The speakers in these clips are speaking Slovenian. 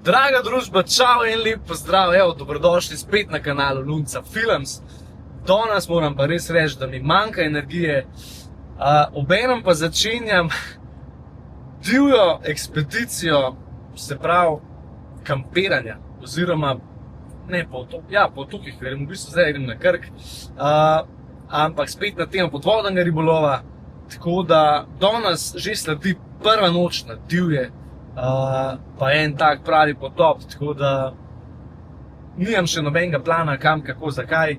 Draga družba, čau in lep pozdrav, dobrodošli spet na kanalu Lunca Films. Danes moram pa res reči, da mi manjka energije, obenem pa začenjam divjo ekspedicijo, se pravi kampiranja, oziroma ne po otokih, ker v bistvu zdaj grem na Krk, ampak spet na temo podvodnega ribolova, tako da danes že sledi prva noč na divje, pa en tak pravi potop, tako da nimam še nobenega plana kam, kako, zakaj.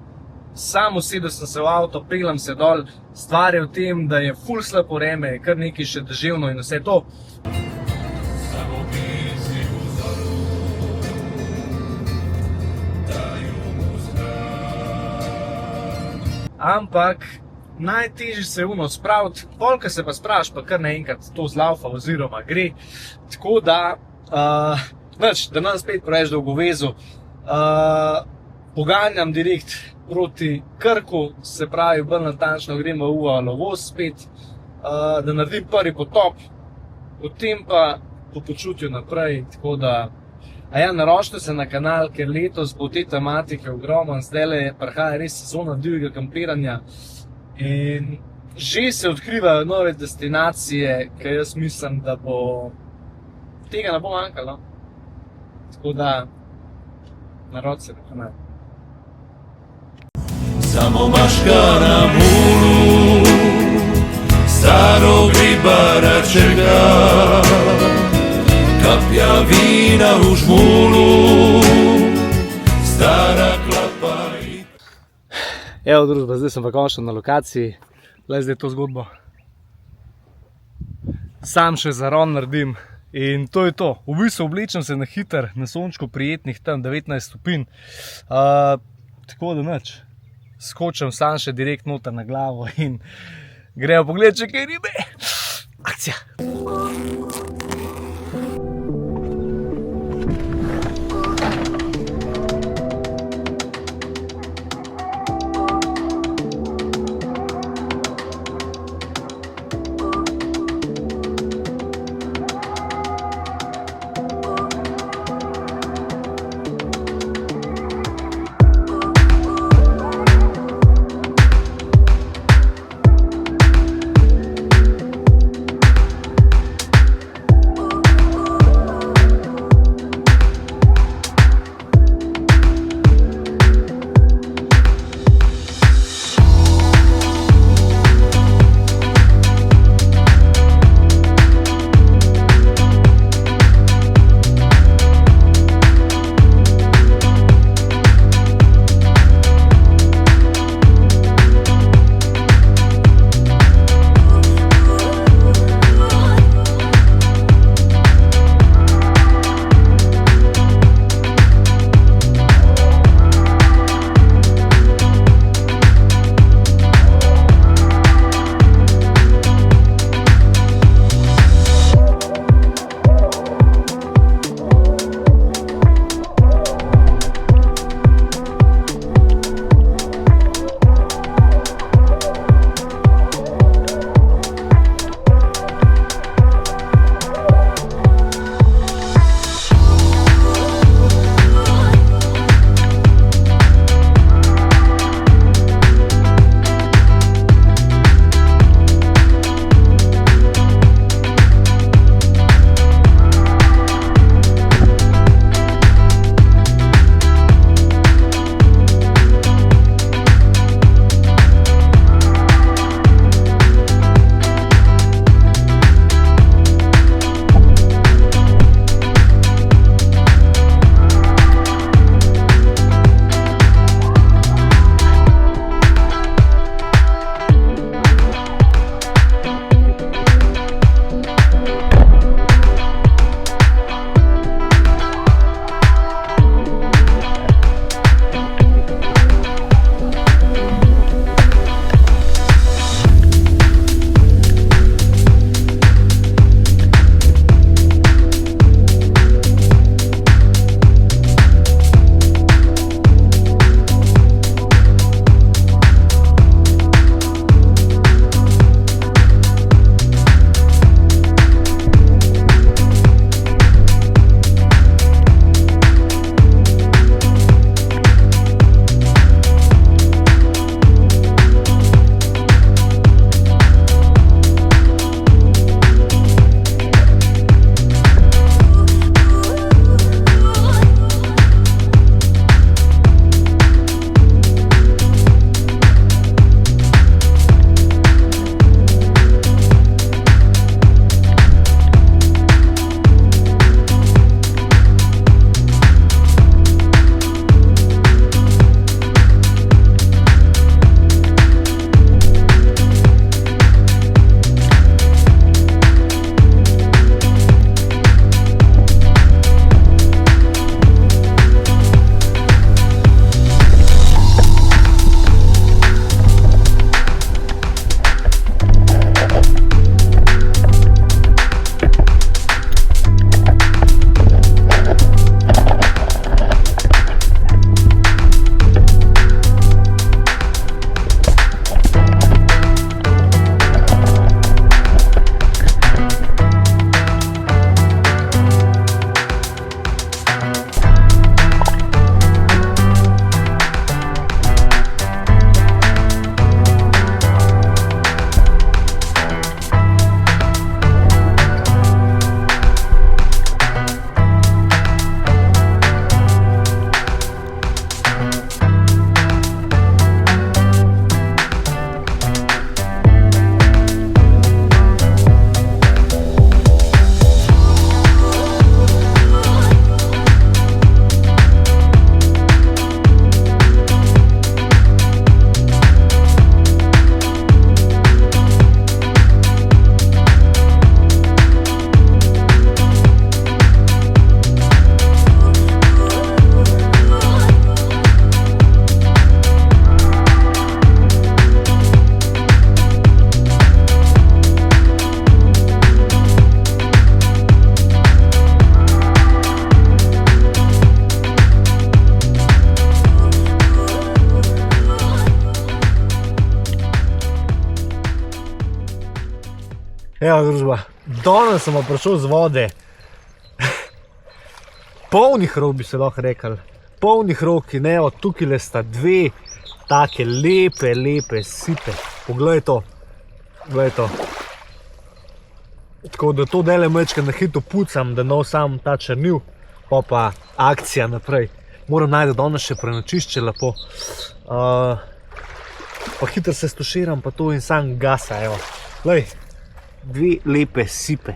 Sam usedel sem se v avto, peljem se dol, stvar je v tem, da je ful slab vreme, kar nekaj še deževno in vse to. Ampak najtežje se je spraviti, polka se pa spraviš, pa kar naenkrat to zlaufa oziroma gre. Tako da, da nam spet preveč dolgovezu, poganjam direkt proti Krku, se pravi, bolj natančno grem v UA Lovoz spet, da naredim prvi potop, potem pa po počutju naprej, tako da naročite se na kanal, ker letos bo te tematike ogromno, zdajle prihaja res sezona divjega kampiranja in že se odkrivajo nove destinacije, ker jaz mislim, da bo tega ne bo manjkalo. Tako da naročite se na kanal. Samo maška na mulu, starog ribara čeka, kapja vina v žmulu, stara klapa i... Evo družba, zdaj sem pa končno na lokaciji, le zdaj to zgodbo. Sam še zaron naredim in to je to. V bistvu oblečem se na hiter, na sončku prijetnih tam 19 stopinj, tako da nič. Skočem sam še direkt noter na glavo in gremo pogledati, če kaj ribe. Akcija! Evo, družba, danes sem prišel z vode. Polnih rok bi se lahko rekel. Polnih rok in evo, tukaj sta dve take lepe sipe. Poglej to. Poglej to. Tako da to dele mečke na hitro pucam, da nov sam ta črnil, pa akcija naprej. Moram najti danes še prenočišče lepo. Pa hitro se stuširam, pa to in sam gasa, evo. Glej, dve lepe sipe.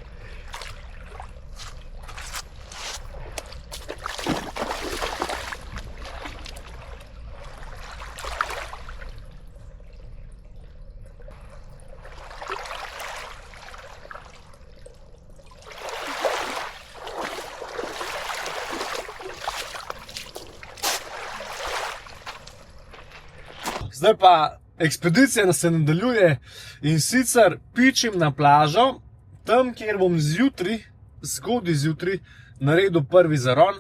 Zdaj pa ekspedicija se nadaljuje in sicer pičim na plažo, tam kjer bom zjutraj, zgodaj zjutraj, naredil prvi zaron.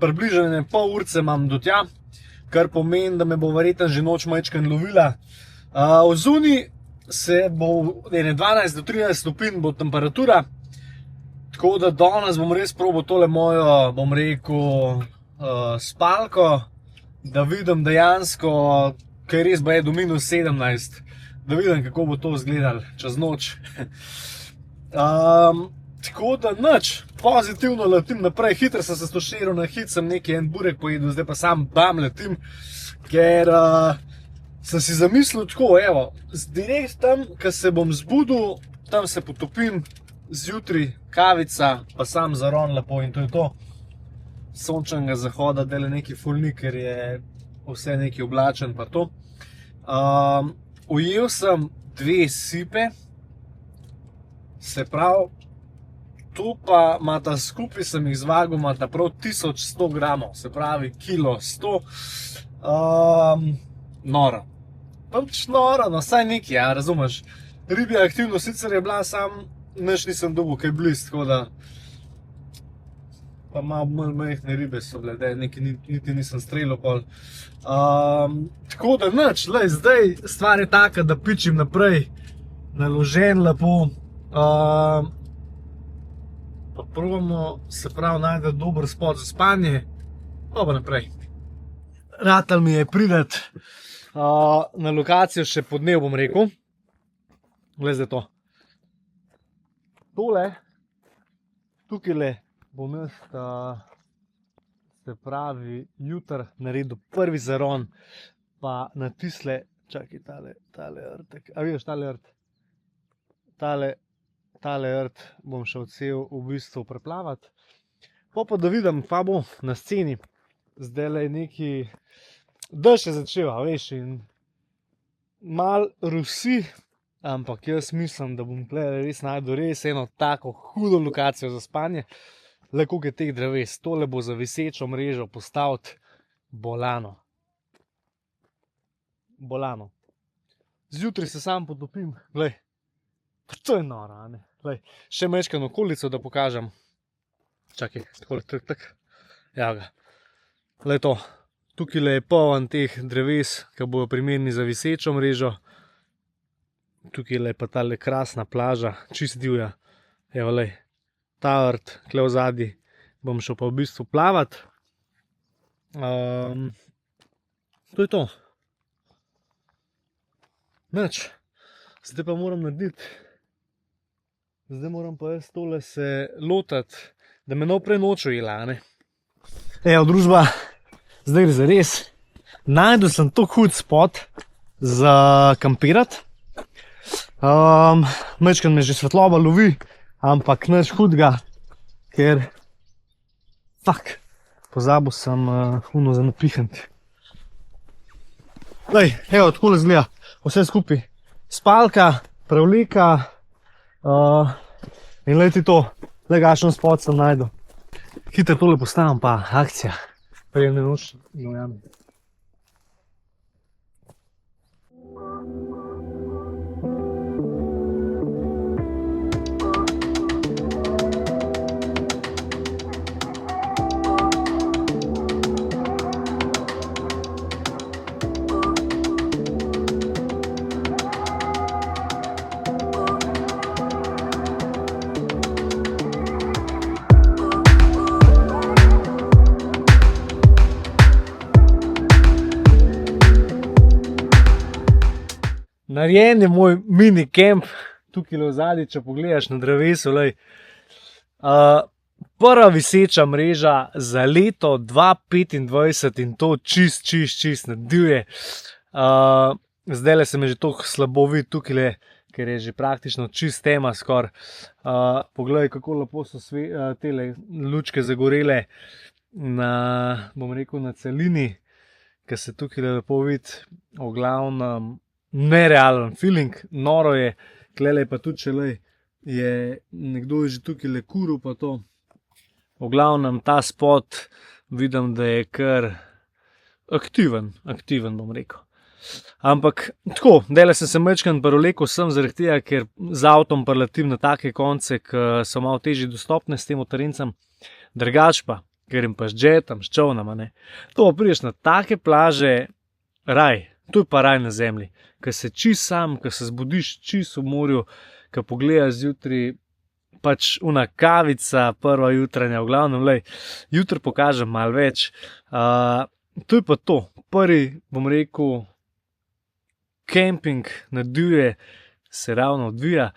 Približno pol urce imam do tja, kar pomeni, da me bo verjetno že noč majčkeno lovila. Ozunaj se bo 12 do 13 stopinj bo temperatura, tako da danes bom res probal tole mojo, bom rekel, spalko, da vidim dejansko, kaj res bo je do minus 17, da vidim, kako bo to izgledalo čez noč. Tako da nič, pozitivno letim naprej, hitro sem se stuširal, na hit sem neki en burek pojedel, zdaj pa sam bam letim, ker sem si zamislil tako, evo, direkt tam, ko se bom zbudil, tam se potopim, zjutraj kavica, pa sam zaron lepo in to je to. Sončnega zahoda, dele neki fulni, ker je vse neki oblačen pa to. Ujel sem dve sipe, se pravi, tu pa imata skupaj, sem jih zvagal, imata prav 1100 gramov, se pravi kilo 100. Noro. Pač noro, no saj neki, ja, razumeš. Ribja aktivnost sicer je bila, sam nič nisem dobil kaj blizu, tako da pa malo majhne ribe so bile, da nekaj niti nisem streljal pol. Tako da nič, zdaj stvar je taka, da pičim naprej, naložen lepo. Pa probamo se prav najti dober spot za spanje, pa naprej. Ratal mi je prideti na lokacijo še po dnevu, bom rekel. Glej zdaj to. Tole, tukajle bom jaz, se pravi, jutr naredil prvi zaron, pa na tisle, čakaj, tale rtek, a vidiš tale rt? Tale rt bom šel cel v bistvu preplavati. Pa da vidim, pa bo na sceni. Zdajle je neki, dež je začel, veš, in mal rusi, ampak jaz mislim, da bom tukaj res najdel res eno tako hudo lokacijo za spanje. Le koliko je teh dreves, tole bo za visečo mrežo postaviti bolano. Bolano. Zjutraj se sam potopim, glej, to je noro, a ne? Glej, še majčkeno okolico, da pokažem. Čakaj, takole, tak. Evo ga. Glej to, tukaj je poln teh dreves, ki bojo primerni za visečo mrežo. Tukaj je pa tale krasna plaža, čist divja. Evo, glej. Ta vrt, tukaj v zadnji, bom šel pa v bistvu plavati. To je to. Nič. Zdaj pa moram narediti. Zdaj moram pa jaz tole se lotati, da me naprej noč ujela, ne? Evo, družba, zdaj gre za res. Najdel sem to hud spot za kampirati. Majčkeno me že svetloba lovi, ampak nič hudega, ker pozabil sem uno za napihniti. Lej, evo, takole izgleda vse skupaj. Spalka, prevleka in lej ti to, lej kakšen spot sem najdel. Hitro tole postavim pa akcija. Prijemne noč, dojame. narejen je moj mini kemp, tukaj v zadnji, če pogledaš na drevesu. Prva viseča mreža za leto 2025 in to čist nadivje. Zdajle se me že toliko slabo vidi tukaj, ker je že praktično čist tema skoraj. Poglej, kako lepo so tele lučke zagorele na, bom rekel, na celini, ker se tukaj lepo vidi. V glavnem nerealen feeling, noro je, klele pa tudi šele je nekdo že tukaj kuril pa to. V glavnem ta spot vidim, da je kar aktiven bom rekel. Ampak tako, dele sem se majčkeno prevlekel sem zaradi tega, ker z avtom preletim na take konce, ki so malo težje dostopne s tem terencem. Drugač pa, ker jim pa z jetom, s čolnama, ne. To prideš na take plaže, raj, to je pa raj na zemlji. Ko se čist sam, ko se zbudiš čist v morju, ko pogledaš zjutraj, pač una kavica, prva jutranja, v glavnem, jutri pokažem malo več. To je pa to, prvi, bom rekel, kemping na divje se ravno odvija.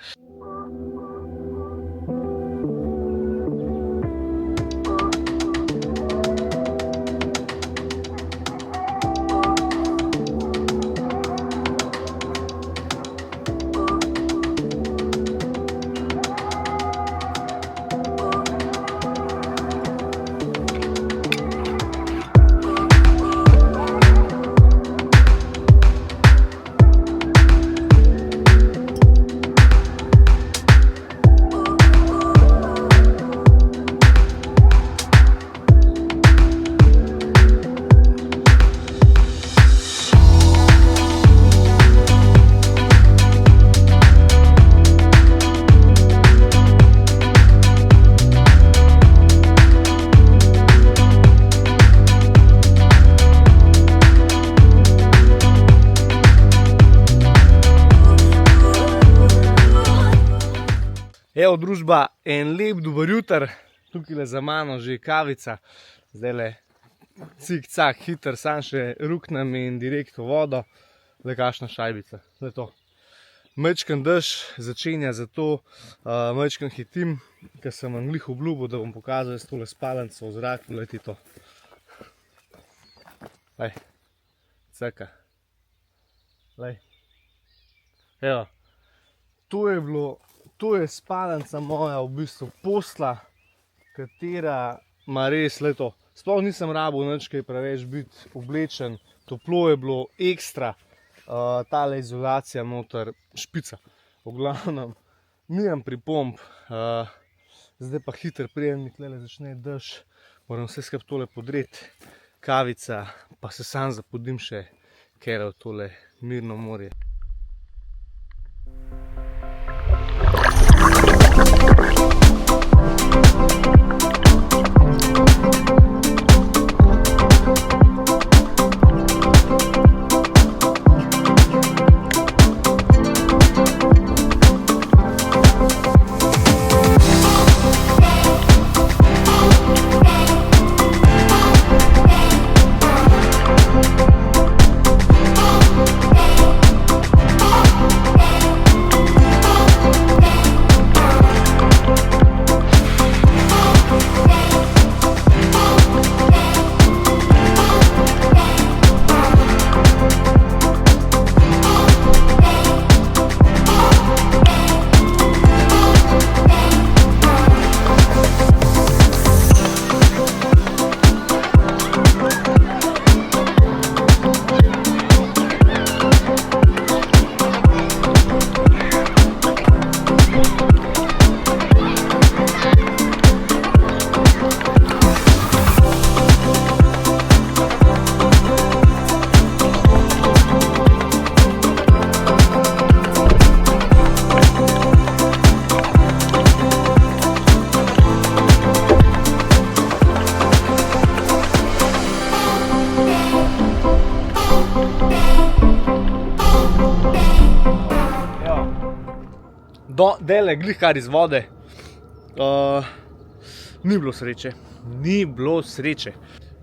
Evo družba, en lep dober jutr, tukaj za mano že kavica, zdajle cik-cak hiter, sam še ruknem in direkt v vodo, kakšna šajbica, to. Majčken dež začenja, zato majčken hitim, ker sem vam glih obljubil, da bom pokazal s tole spalnico v zraku, leti to. Lej, ceka. Lej. Evo, to je spalnica moja, v bistvu posla, katera ima res leto. Sploh nisem rabil nič kaj preveč biti oblečen, toplo je bilo ekstra, tale izolacija noter špica. V glavnem, nimam pripomb, zdaj pa hiter prijem, tukaj začne dež, moram vse skupaj tole podreti, kavica, pa se sam zapodim še, ker v tole mirno morje. Dele glih kar iz vode, ni bilo sreče.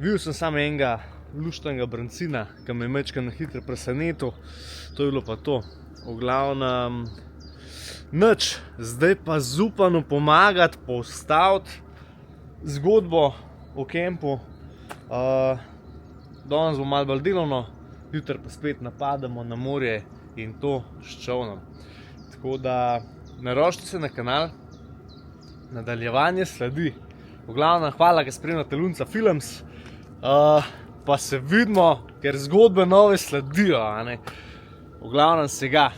Videl sem samo enega luštnega brancina, ki me je majčkeno na hitro presenetil, to je bilo pa to. v glavnem, nič, zdaj pa Zupanu pomagati postaviti zgodbo o kempu. Danes bo malo bolj delovno, jutri pa spet napademo na morje in to s čolnom. Tako da naročite se na kanal, nadaljevanje sledi. V glavnem, hvala, ker spremljate Lunca Films, pa se vidimo, ker zgodbe nove sledijo, a ne. V glavnem, se ga.